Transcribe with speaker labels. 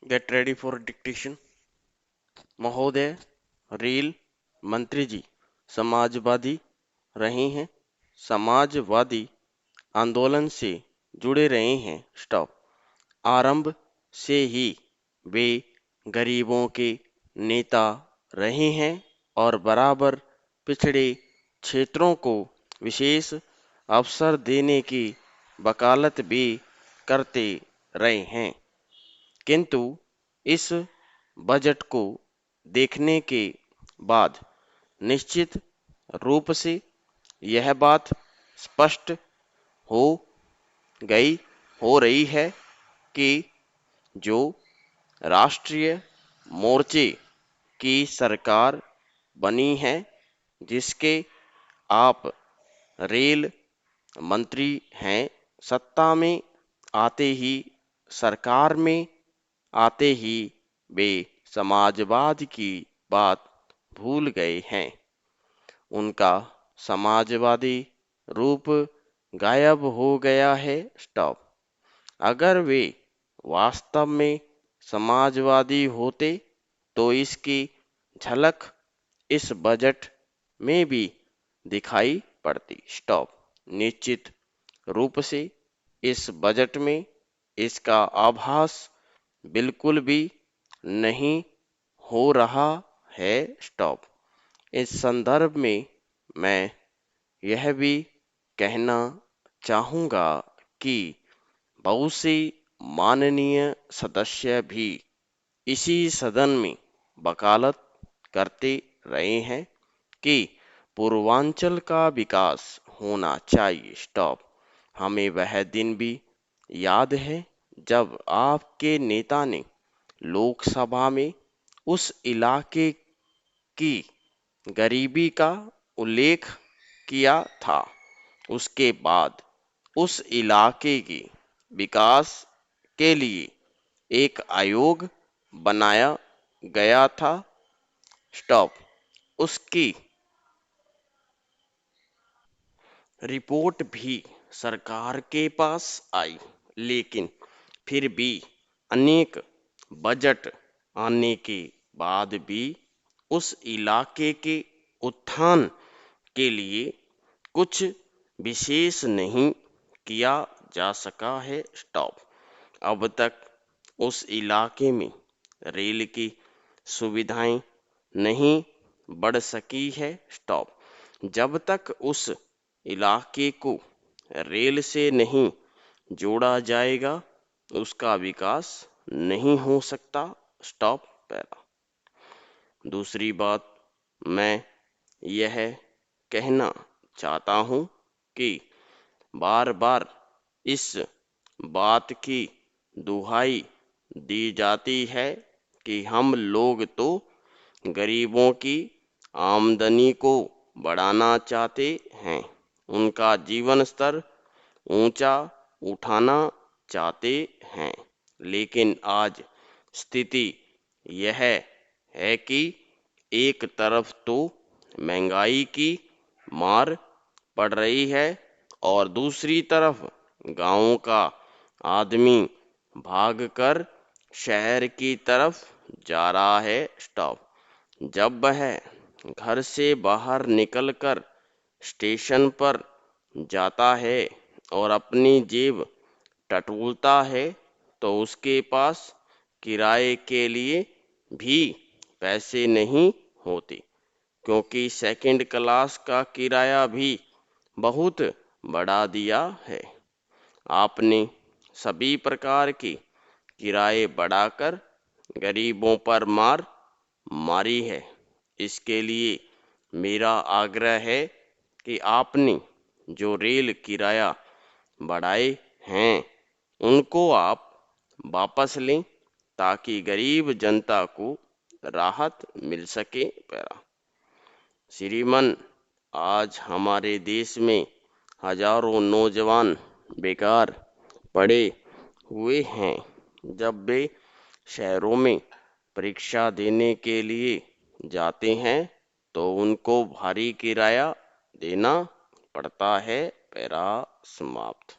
Speaker 1: Get ready for dictation. महोदय, rail मंत्री जी समाजवादी रहे हैं, समाजवादी आंदोलन से जुड़े रहे हैं। स्टॉप। आरंभ से ही वे गरीबों के नेता रहे हैं और बराबर पिछड़े क्षेत्रों को विशेष अवसर देने की वकालत भी करते रहे हैं। किंतु इस बजट को देखने के बाद निश्चित रूप से यह बात स्पष्ट हो गई हो रही है कि जो राष्ट्रीय मोर्चे की सरकार बनी है, जिसके आप रेल मंत्री हैं, सत्ता में आते ही सरकार में आते ही वे समाजवाद की बात भूल गए हैं। उनका समाजवादी रूप गायब हो गया है। स्टॉप। अगर वे वास्तव में समाजवादी होते तो इसकी झलक इस बजट में भी दिखाई पड़ती। स्टॉप। निश्चित रूप से इस बजट में इसका आभास बिल्कुल भी नहीं हो रहा है। स्टॉप। इस संदर्भ में मैं यह भी कहना चाहूँगा कि बहुत से माननीय सदस्य भी इसी सदन में वकालत करते रहे हैं कि पूर्वांचल का विकास होना चाहिए। स्टॉप। हमें वह दिन भी याद है जब आपके नेता ने लोकसभा में उस इलाके की गरीबी का उल्लेख किया था। उसके बाद उस इलाके के विकास के लिए एक आयोग बनाया गया था। स्टॉप। उसकी रिपोर्ट भी सरकार के पास आई, लेकिन फिर भी अनेक बजट आने के बाद भी उस इलाके के उत्थान के लिए कुछ विशेष नहीं किया जा सका है। स्टॉप। अब तक उस इलाके में रेल की सुविधाएं नहीं बढ़ सकी है। स्टॉप। जब तक उस इलाके को रेल से नहीं जोड़ा जाएगा, उसका विकास नहीं हो सकता। स्टॉप। पैरा। दूसरी बात मैं यह कहना चाहता हूँ कि बार बार इस बात की दुहाई दी जाती है कि हम लोग तो गरीबों की आमदनी को बढ़ाना चाहते हैं, उनका जीवन स्तर ऊंचा उठाना चाहते हैं। लेकिन आज स्थिति यह है कि एक तरफ तो महंगाई की मार पड़ रही है और दूसरी तरफ गांव का आदमी भागकर शहर की तरफ जा रहा है। स्टॉप। जब वह घर से बाहर निकलकर स्टेशन पर जाता है और अपनी जेब टटोलता है तो उसके पास किराए के लिए भी पैसे नहीं होते, क्योंकि सेकंड क्लास का किराया भी बहुत बढ़ा दिया है। आपने सभी प्रकार के किराए बढ़ाकर गरीबों पर मार मारी है। इसके लिए मेरा आग्रह है कि आपने जो रेल किराया बढ़ाए हैं उनको आप वापस लें ताकि गरीब जनता को राहत मिल सके। पैरा। श्रीमान, आज हमारे देश में हजारों नौजवान बेकार पड़े हुए हैं। जब वे शहरों में परीक्षा देने के लिए जाते हैं तो उनको भारी किराया देना पड़ता है। पैरा समाप्त।